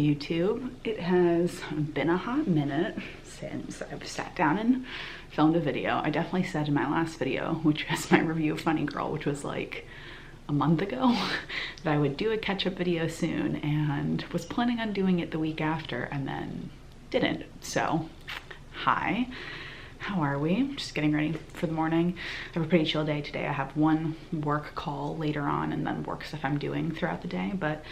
YouTube. It has been a hot minute since I've sat down and filmed a video. I definitely said in my last video, which was my review of Funny Girl, which was like a month ago, that I would do a catch-up video soon, and was planning on doing it the week after and then didn't. So hi, how are we? Just getting ready for the morning. I have a pretty chill day today. I have one work call later on and then work stuff I'm doing throughout the day, but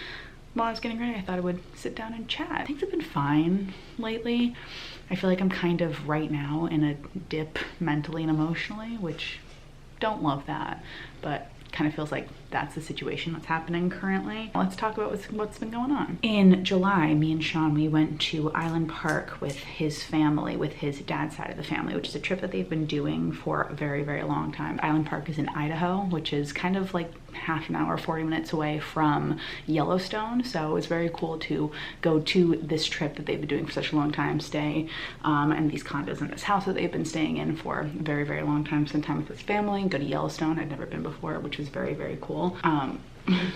while I was getting ready, I thought I would sit down and chat. Things have been fine lately. I feel like I'm kind of right now in a dip mentally and emotionally, which don't love that, but kind of feels like that's the situation that's happening currently. Let's talk about what's been going on. In July, me and Sean, we went to Island Park with his family, with his dad's side of the family, which is a trip that they've been doing for a very, very long time. Island Park is in Idaho, which is kind of like half an hour, 40 minutes away from Yellowstone. So it was very cool to go to this trip that they've been doing for such a long time, stay in these condos in this house that they've been staying in for a very, very long time, spend time with his family, go to Yellowstone. I'd never been before, which was very, very cool.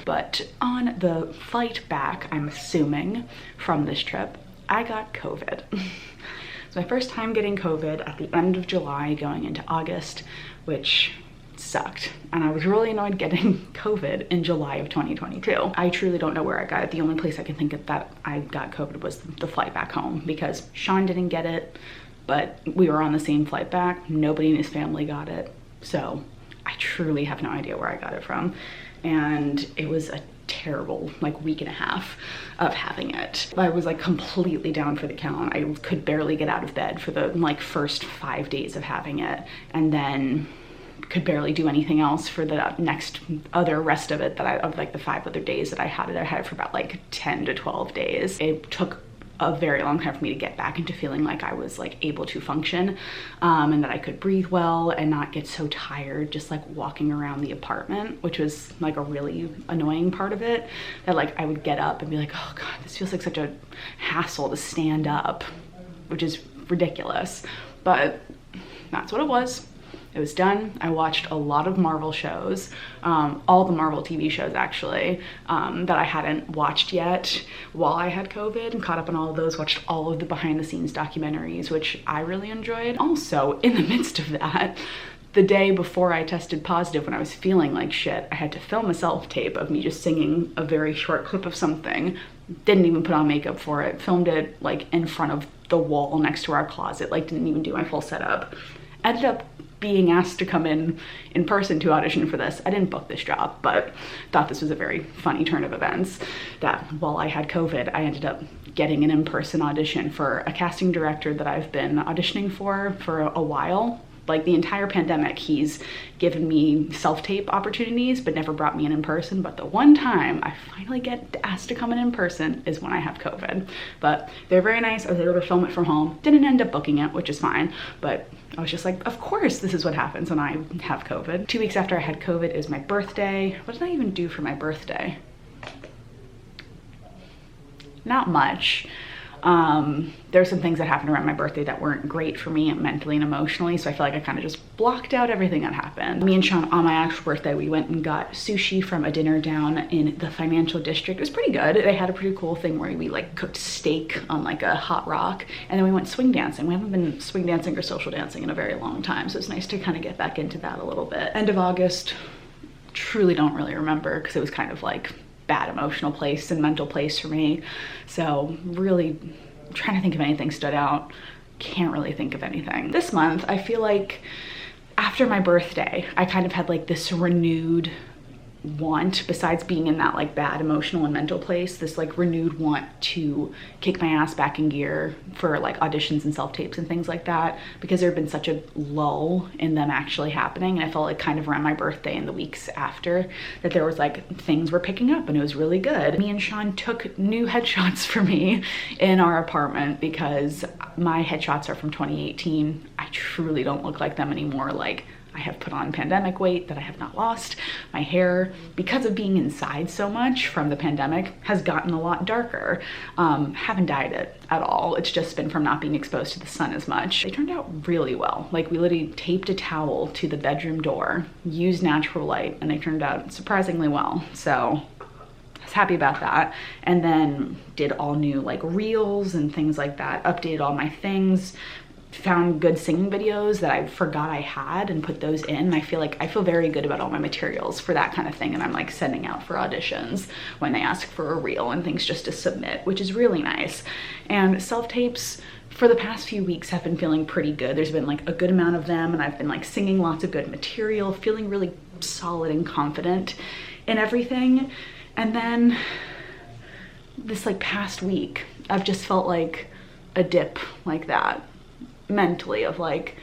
But on the flight back, I'm assuming, from this trip, I got COVID. It's my first time getting COVID at the end of July going into August, which sucked. And I was really annoyed getting COVID in July of 2022. I truly don't know where I got it. The only place I can think of that I got COVID was the flight back home, because Sean didn't get it, but we were on the same flight back. Nobody in his family got it. So I truly have no idea where I got it from. And it was a terrible like week and a half of having it. I was like completely down for the count. I could barely get out of bed for the like first 5 days of having it, and then could barely do anything else for the next rest of it that of like the 5 other days that I had it. I had it for about like 10 to 12 days. It took a very long time for me to get back into feeling like I was like able to function and that I could breathe well and not get so tired just like walking around the apartment, which was like a really annoying part of it, that like I would get up and be like, oh God, this feels like such a hassle to stand up, which is ridiculous, but that's what it was. It was done. I watched a lot of Marvel shows, all the Marvel TV shows actually, that I hadn't watched yet while I had COVID, and caught up on all of those, watched all of the behind the scenes documentaries, which I really enjoyed. Also, in the midst of that, the day before I tested positive, when I was feeling like shit, I had to film a self-tape of me just singing a very short clip of something. Didn't even put on makeup for it. Filmed it like in front of the wall next to our closet, like didn't even do my full setup. Ended up being asked to come in person to audition for this. I didn't book this job, but thought this was a very funny turn of events, that while I had COVID, I ended up getting an in-person audition for a casting director that I've been auditioning for a while. Like the entire pandemic, he's given me self-tape opportunities, but never brought me in person. But the one time I finally get asked to come in person is when I have COVID. But they're very nice. I was able to film it from home. Didn't end up booking it, which is fine. But I was just like, of course this is what happens when I have COVID. 2 weeks after I had COVID is my birthday. What did I even do for my birthday? Not much. There's some things that happened around my birthday that weren't great for me mentally and emotionally, so I feel like I kind of just blocked out everything that happened. Me and Sean, on my actual birthday, we went and got sushi from a dinner down in the financial district. It was pretty good. They had a pretty cool thing where we like cooked steak on like a hot rock, and then we went swing dancing. We haven't been swing dancing or social dancing in a very long time, so it's nice to kind of get back into that a little bit. End of August, truly don't really remember, because it was kind of like bad emotional place and mental place for me. So really trying to think if anything stood out. Can't really think of anything. This month, I feel like after my birthday, I kind of had like this renewed want, besides being in that like bad emotional and mental place, this like renewed want to kick my ass back in gear for like auditions and self-tapes and things like that, because there had been such a lull in them actually happening. And I felt like kind of around my birthday and the weeks after that there was like things were picking up and it was really good. Me and Sean took new headshots for me in our apartment, because my headshots are from 2018. I truly don't look like them anymore. Like, I have put on pandemic weight that I have not lost. My hair, because of being inside so much from the pandemic, has gotten a lot darker. Haven't dyed it at all. It's just been from not being exposed to the sun as much. They turned out really well. Like, we literally taped a towel to the bedroom door, used natural light, and they turned out surprisingly well. So that's happy about that. And then did all new like reels and things like that, updated all my things, found good singing videos that I forgot I had and put those in. I feel very good about all my materials for that kind of thing, and I'm like sending out for auditions when they ask for a reel and things just to submit, which is really nice. And self-tapes for the past few weeks have been feeling pretty good. There's been like a good amount of them, and I've been like singing lots of good material, feeling really solid and confident in everything. And then this like past week, I've just felt like a dip like that mentally, of like,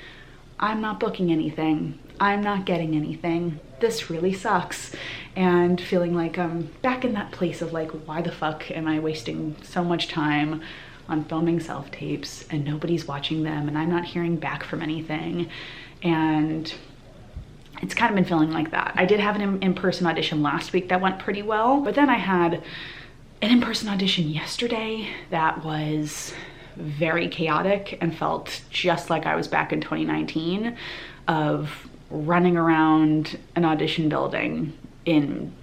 I'm not booking anything, I'm not getting anything, this really sucks. And feeling like I'm back in that place of like, why the fuck am I wasting so much time on filming self-tapes and nobody's watching them and I'm not hearing back from anything. And it's kind of been feeling like that. I did have an in-person audition last week that went pretty well, but then I had an in-person audition yesterday that was very chaotic and felt just like I was back in 2019, of running around an audition building,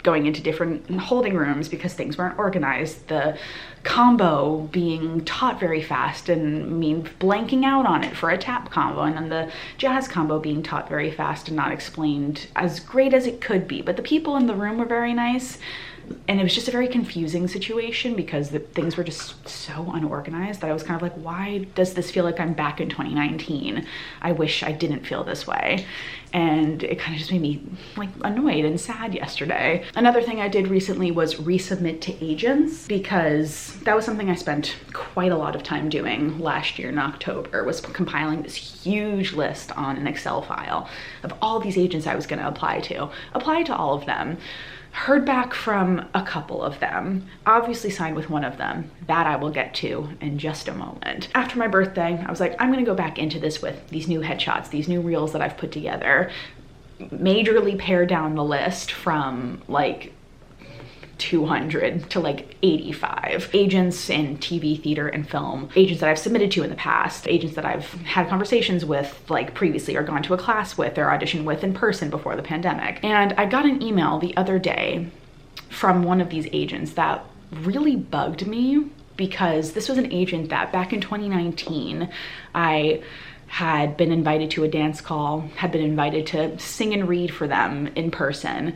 going into different holding rooms because things weren't organized, the combo being taught very fast and me blanking out on it for a tap combo, and then the jazz combo being taught very fast and not explained as great as it could be. But the people in the room were very nice, and it was just a very confusing situation because the things were just so unorganized that I was kind of like, why does this feel like I'm back in 2019? I wish I didn't feel this way. And it kind of just made me like annoyed and sad yesterday. Another thing I did recently was resubmit to agents, because that was something I spent quite a lot of time doing last year in October, was compiling this huge list on an Excel file of all these agents I was going to apply to all of them. Heard back from a couple of them, obviously signed with one of them. That I will get to in just a moment. After my birthday, I was like, I'm gonna go back into this with these new headshots, these new reels that I've put together, majorly pare down the list from like 200 to like 85 agents in TV, theater, and film, agents that I've submitted to in the past, agents that I've had conversations with like previously, or gone to a class with, or auditioned with in person before the pandemic. And I got an email the other day from one of these agents that really bugged me, because this was an agent that back in 2019, I had been invited to a dance call, had been invited to sing and read for them in person,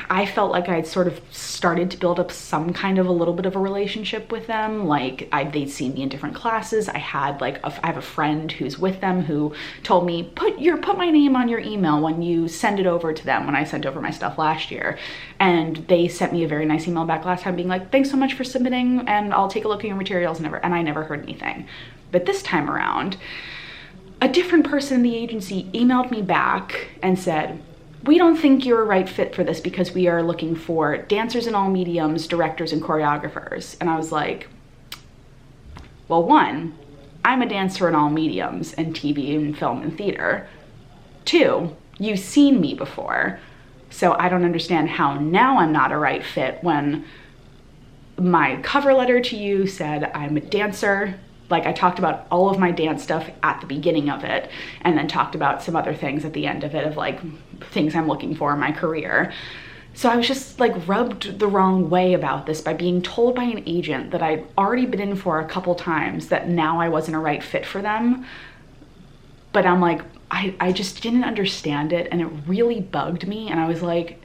I felt like I'd sort of started to build up some kind of a little bit of a relationship with them. Like they'd seen me in different classes. I have a friend who's with them who told me, put my name on your email when you send it over to them, when I sent over my stuff last year. And they sent me a very nice email back last time being like, thanks so much for submitting and I'll take a look at your materials, and I never heard anything. But this time around, a different person in the agency emailed me back and said, we don't think you're a right fit for this because we are looking for dancers in all mediums, directors, and choreographers. And I was like, well, one, I'm a dancer in all mediums in TV and film and theater. Two, you've seen me before. So I don't understand how now I'm not a right fit when my cover letter to you said I'm a dancer. Like I talked about all of my dance stuff at the beginning of it, and then talked about some other things at the end of it, of like things I'm looking for in my career. So I was just like rubbed the wrong way about this by being told by an agent that I'd already been in for a couple times that now I wasn't a right fit for them. But I'm like, I just didn't understand it, and it really bugged me. And I was like,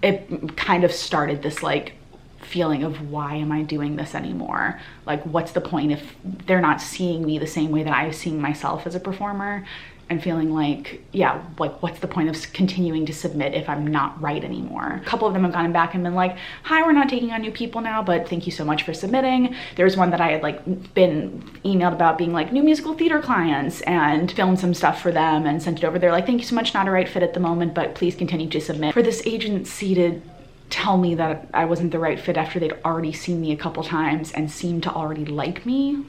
it kind of started this like feeling of, why am I doing this anymore? Like, what's the point if they're not seeing me the same way that I'm seeing myself as a performer? And feeling like, yeah, like what's the point of continuing to submit if I'm not right anymore? A couple of them have gone back and been like, hi, we're not taking on new people now, but thank you so much for submitting. There's one that I had like been emailed about being like new musical theater clients, and filmed some stuff for them and sent it over. They're like, thank you so much, not a right fit at the moment, but please continue to submit. For this agency to tell me that I wasn't the right fit after they'd already seen me a couple times and seemed to already like me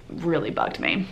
really bugged me.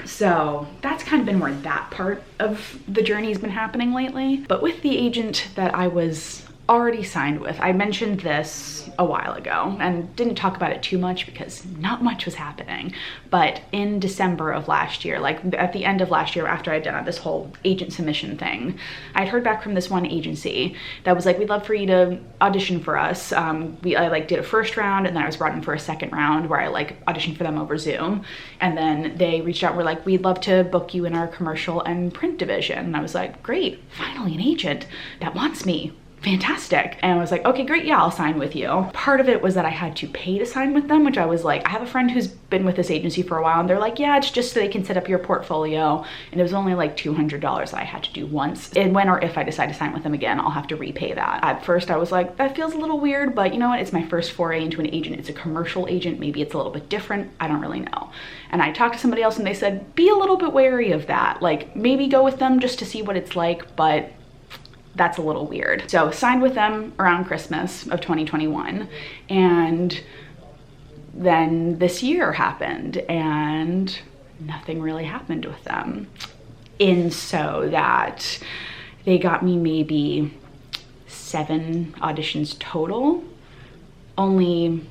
So that's kind of been where that part of the journey has been happening lately. But with the agent that I was already signed with. I mentioned this a while ago and didn't talk about it too much because not much was happening. But in December of last year, like at the end of last year, after I'd done this whole agent submission thing, I'd heard back from this one agency that was like, we'd love for you to audition for us. I like did a first round, and then I was brought in for a second round where I like auditioned for them over Zoom. And then they reached out and were like, we'd love to book you in our commercial and print division. And I was like, great, finally an agent that wants me. Fantastic. And I was like, okay, great, yeah, I'll sign with you. Part of it was that I had to pay to sign with them, which I was like, I have a friend who's been with this agency for a while, and they're like, yeah, it's just so they can set up your portfolio. And it was only like $200 that I had to do once. And when or if I decide to sign with them again, I'll have to repay that. At first I was like, that feels a little weird, but you know what? It's my first foray into an agent. It's a commercial agent. Maybe it's a little bit different. I don't really know. And I talked to somebody else and they said, be a little bit wary of that. Like maybe go with them just to see what it's like, but that's a little weird. So signed with them around Christmas of 2021. And then this year happened and nothing really happened with them. In so that they got me maybe 7 auditions total. Only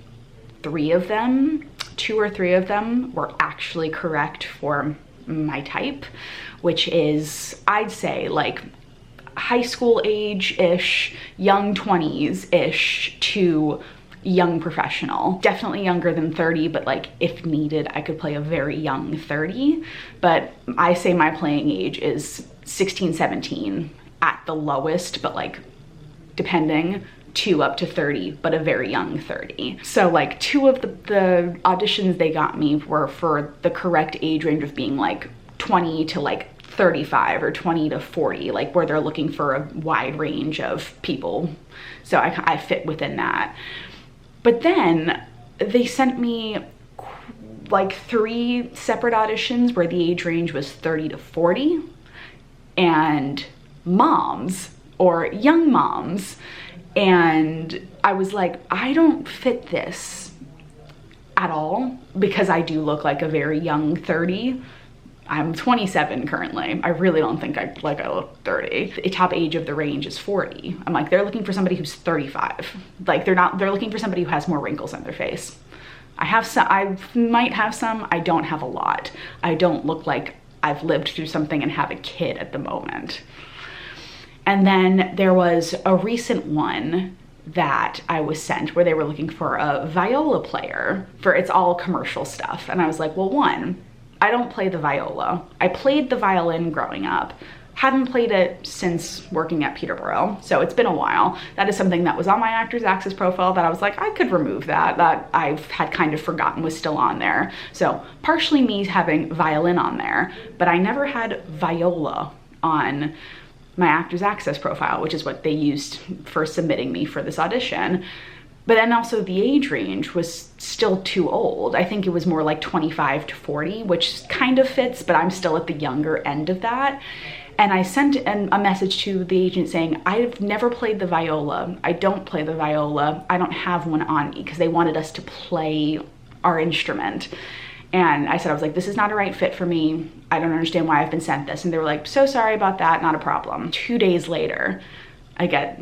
3 of them, 2 or 3 of them were actually correct for my type, which is, I'd say like high school age-ish, young 20s-ish to young professional. Definitely younger than 30, but like if needed, I could play a very young 30. But I say my playing age is 16, 17 at the lowest, but like depending, 2 up to 30, but a very young 30. So like 2 of the auditions they got me were for the correct age range of being like 20 to like 35 or 20 to 40, like where they're looking for a wide range of people. So I fit within that. But then they sent me like 3 separate auditions where the age range was 30 to 40 and moms or young moms. And I was like, I don't fit this at all because I do look like a very young 30. I'm 27 currently. I really don't think I look 30. The top age of the range is 40. I'm like, they're looking for somebody who's 35. Like they're looking for somebody who has more wrinkles on their face. I might have some, I don't have a lot. I don't look like I've lived through something and have a kid at the moment. And then there was a recent one that I was sent where they were looking for a viola player for, it's all commercial stuff. And I was like, well, one, I don't play the viola. I played the violin growing up. Haven't played it since working at Peterborough, so it's been a while. That is something that was on my Actors Access profile that I was like, I could remove that I've had kind of forgotten was still on there. So partially me having violin on there, but I never had viola on my Actors Access profile, which is what they used for submitting me for this audition. But then also the age range was still too old. I think it was more like 25 to 40, which kind of fits, but I'm still at the younger end of that. And I sent a message to the agent saying, I've never played the viola. I don't play the viola. I don't have one on me, because they wanted us to play our instrument. And I said, I was like, this is not a right fit for me. I don't understand why I've been sent this. And they were like, so sorry about that, not a problem. 2 days later, I get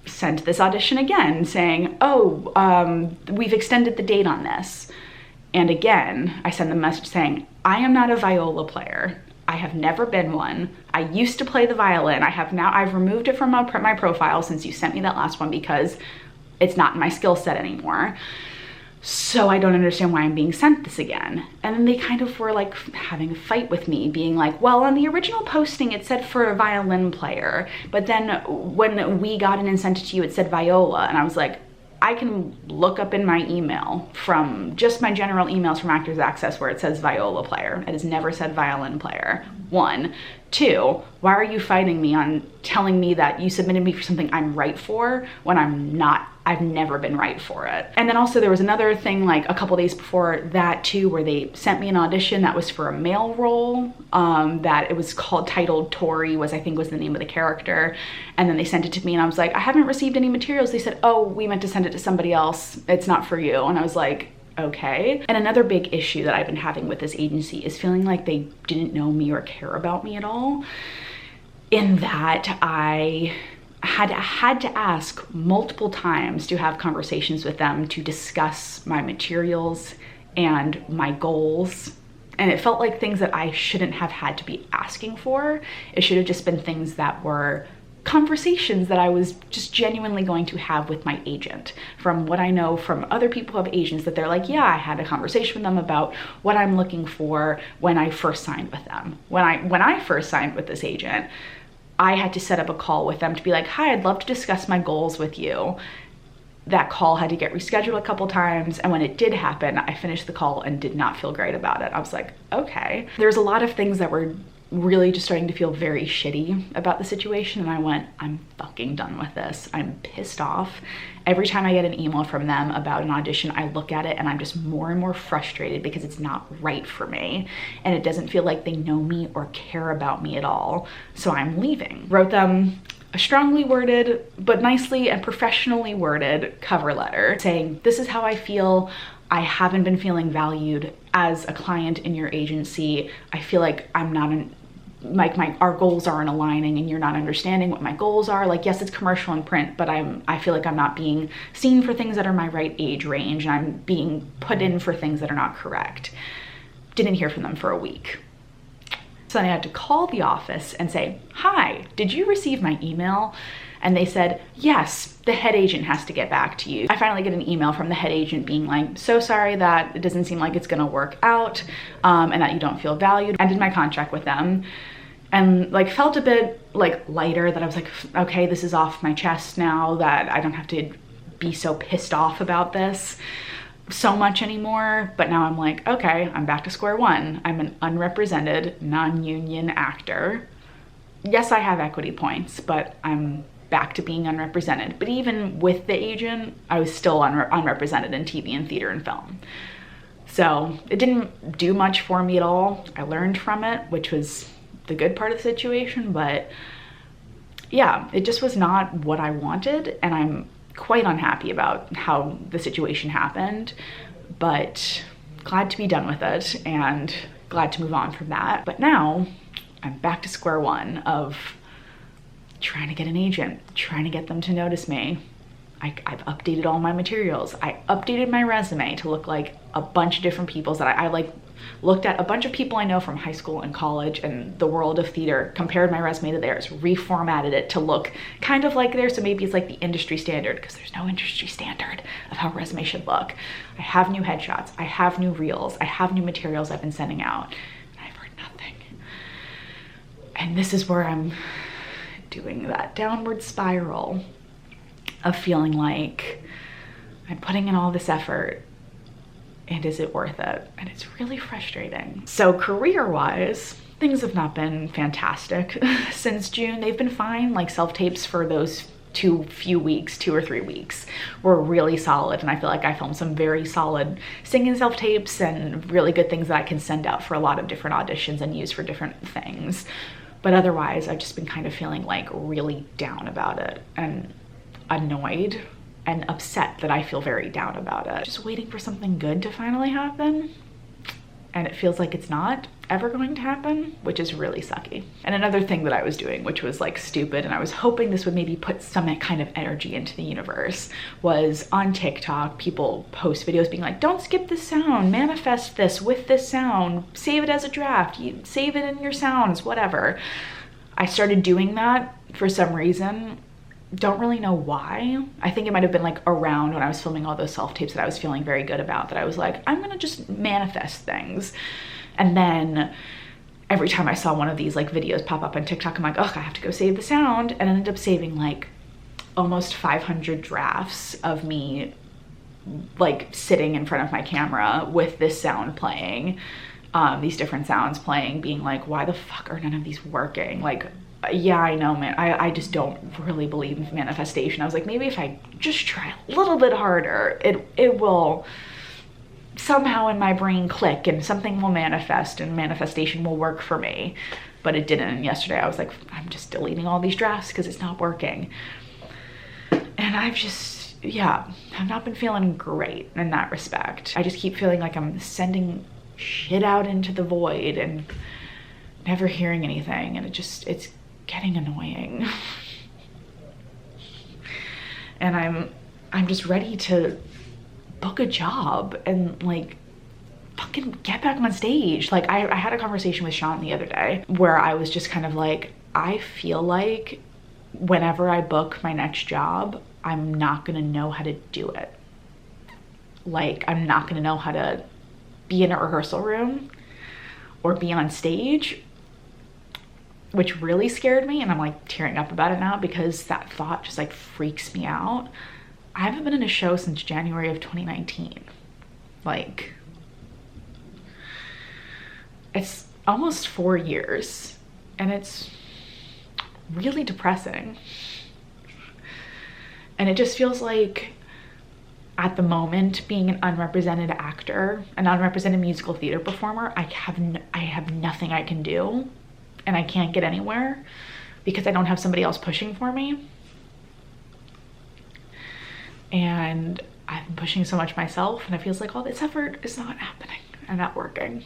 sent this audition again saying, oh, we've extended the date on this. And again, I send them a message saying, I am not a viola player. I have never been one. I used to play the violin. I've removed it from my profile since you sent me that last one because it's not in my skill set anymore. So I don't understand why I'm being sent this again. And then they kind of were like having a fight with me, being like, well, on the original posting, it said for a violin player, but then when we got in and sent it to you, it said viola. And I was like, I can look up in my email from just my general emails from Actors Access where it says viola player. It has never said violin player. 1. 2, why are you fighting me on telling me that you submitted me for something I'm right for when I'm not? I've never been right for it. And then also there was another thing like a couple days before that too, where they sent me an audition that was for a male role, that it was titled Tori I think was the name of the character. And then they sent it to me and I was like, I haven't received any materials. They said, oh, we meant to send it to somebody else. It's not for you. And I was like, okay. And another big issue that I've been having with this agency is feeling like they didn't know me or care about me at all, in that I had to ask multiple times to have conversations with them to discuss my materials and my goals. And it felt like things that I shouldn't have had to be asking for. It should have just been things that were conversations that I was just genuinely going to have with my agent. From what I know from other people who have agents, that they're like, yeah, I had a conversation with them about what I'm looking for when I first signed with them. When I first signed with this agent, I had to set up a call with them to be like, hi, I'd love to discuss my goals with you. That call had to get rescheduled a couple times, and when it did happen, I finished the call and did not feel great about it. I was like, okay. There's a lot of things that were really just starting to feel very shitty about the situation, and I went, I'm fucking done with this. I'm pissed off. Every time I get an email from them about an audition, I look at it and I'm just more and more frustrated because it's not right for me, and it doesn't feel like they know me or care about me at all. So I'm leaving. Wrote them a strongly worded but nicely and professionally worded cover letter saying, this is how I feel. I haven't been feeling valued as a client in your agency. I feel like I'm not our goals aren't aligning and you're not understanding what my goals are. Like, yes, it's commercial and print, but I feel like I'm not being seen for things that are my right age range, and I'm being put in for things that are not correct. Didn't hear from them for a week. So then I had to call the office and say, hi, did you receive my email? And they said, yes, the head agent has to get back to you. I finally get an email from the head agent being like, so sorry that it doesn't seem like it's gonna work out, and that you don't feel valued. I ended my contract with them and like felt a bit like lighter, that I was like, okay, this is off my chest now, that I don't have to be so pissed off about this so much anymore. But now I'm like, okay, I'm back to square one. I'm an unrepresented, non-union actor. Yes, I have equity points, but I'm back to being unrepresented. But even with the agent, I was still unrepresented in TV and theater and film. So it didn't do much for me at all. I learned from it, which was the good part of the situation, but yeah, it just was not what I wanted, and I'm quite unhappy about how the situation happened, but glad to be done with it and glad to move on from that. But now I'm back to square one of trying to get an agent, trying to get them to notice me. I've updated all my materials. I updated my resume to look like a bunch of different people's that I like looked at a bunch of people I know from high school and college and the world of theater, compared my resume to theirs, reformatted it to look kind of like theirs, so maybe it's like the industry standard, because there's no industry standard of how a resume should look. I have new headshots, I have new reels, I have new materials I've been sending out, and I've heard nothing. And this is where I'm doing that downward spiral of feeling like I'm putting in all this effort, and is it worth it? And it's really frustrating. So career-wise, things have not been fantastic since June. They've been fine. Like, self-tapes for those 2 or 3 weeks were really solid, and I feel like I filmed some very solid singing self-tapes and really good things that I can send out for a lot of different auditions and use for different things. But otherwise, I've just been kind of feeling like really down about it and annoyed and upset that I feel very down about it. Just waiting for something good to finally happen, and it feels like it's not ever going to happen, which is really sucky. And another thing that I was doing, which was like stupid, and I was hoping this would maybe put some kind of energy into the universe, was on TikTok, people post videos being like, don't skip this sound, manifest this with this sound, save it as a draft, you save it in your sounds, whatever. I started doing that for some reason. Don't really know why. I think it might have been like around when I was filming all those self-tapes that I was feeling very good about, that I was like, I'm gonna just manifest things. And then every time I saw one of these like videos pop up on TikTok, I'm like, oh, I have to go save the sound. And I ended up saving like almost 500 drafts of me like sitting in front of my camera with this sound playing, these different sounds playing, being like, why the fuck are none of these working? Like, yeah, I know, man. I just don't really believe in manifestation. I was like, maybe if I just try a little bit harder, it will somehow in my brain click and something will manifest and manifestation will work for me. But it didn't. And yesterday I was like, I'm just deleting all these drafts because it's not working. And I've just, yeah, I've not been feeling great in that respect. I just keep feeling like I'm sending shit out into the void and never hearing anything. And it's getting annoying. and I'm just ready to book a job and like fucking get back on stage. Like I had a conversation with Sean the other day where I was just kind of like, I feel like whenever I book my next job, I'm not gonna know how to do it. Like I'm not gonna know how to be in a rehearsal room or be on stage, which really scared me, and I'm like tearing up about it now because that thought just like freaks me out. I haven't been in a show since January of 2019. Like, it's almost 4 years, and it's really depressing. And it just feels like at the moment, being an unrepresented actor, an unrepresented musical theater performer, I have nothing I can do, and I can't get anywhere because I don't have somebody else pushing for me. And I've been pushing so much myself, and it feels like all this effort is not happening and not working.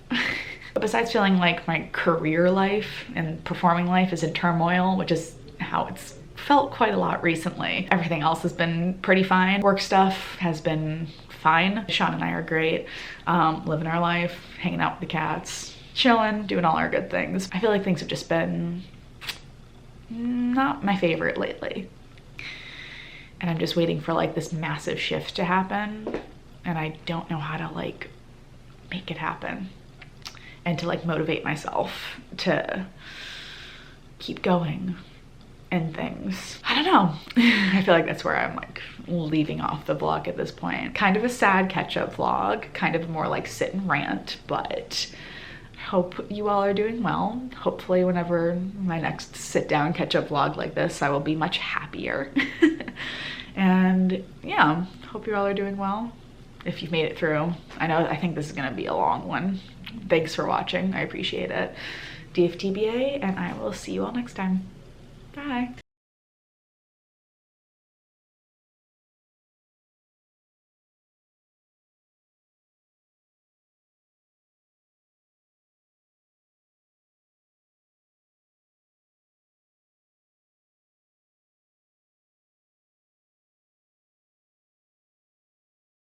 But besides feeling like my career life and performing life is in turmoil, which is how it's felt quite a lot recently, everything else has been pretty fine. Work stuff has been fine. Sean and I are great, living our life, hanging out with the cats, chilling, doing all our good things. I feel like things have just been not my favorite lately. And I'm just waiting for like this massive shift to happen, and I don't know how to like make it happen and to like motivate myself to keep going and things. I don't know. I feel like that's where I'm like leaving off the vlog at this point. Kind of a sad catch-up vlog, kind of more like sit and rant, but hope you all are doing well. Hopefully whenever my next sit down catch-up vlog like this, I will be much happier. And yeah, hope you all are doing well. If you've made it through, I think this is gonna be a long one. Thanks for watching, I appreciate it. DFTBA, and I will see you all next time. Bye.